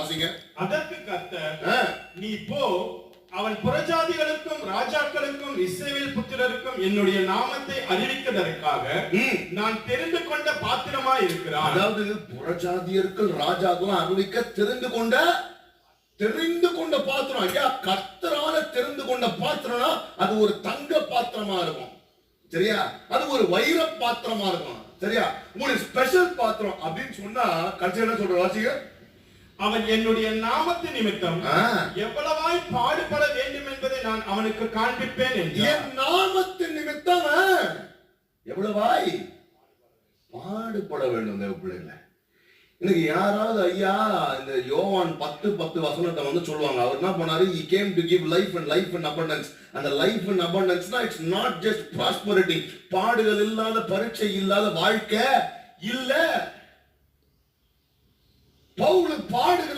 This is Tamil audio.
வாசிங்க. அதற்கு கர்த்தர், நீ போ, அவன் புறஜாதிகளுக்கும் ராஜாக்களுக்கும் இஸ்ரவேல் புத்திரருக்கும் என்னுடைய நாமத்தை அறிவிக்கதற்காக நான் தெரிந்து கொண்ட பாத்திரமாய் இருக்கிறான். அதாவது புறஜாதியர்கள் ராஜாக்களும் அறிவிக்க தெரிந்து கொண்ட பாத்திரம். ஐயா, கர்த்தரால தெரிந்து கொண்ட பாத்திரம்னா அது ஒரு தங்க பாத்திரமா இருக்கும், சரியா? அது ஒரு வைர பாத்திரமா இருக்கும், சரியா? ஒரு ஸ்பெஷல் பாத்திரம் அப்படின்னு சொன்னா கடைசி என்ன சொல்ற வாசிங்க? அவன் என்னுடைய நாமத்து நிமித்தம் எவ்வளவாய் பாடுபட வேண்டும் என்பதை நான் அவனுக்கு காண்பிப்பேன் என்றார். என் நாமத்தின் நிமித்தம் எவ்வளவாய் பாடுபட வேண்டும் தேவ பிள்ளைகளை. இன்னைக்கு யாராவது ஐயா இந்த யோவான் 10:10 வசனத்தை வந்து சொல்லுவாங்க. அவர் என்ன பண்ணாரு? he came to give life and life in abundance. அந்த life in abundance it's not just prosperity. பாடுகள் இல்லாத, பரீட்சை இல்லாத வாழ்க்கை இல்ல. பவுல் பாடுகள்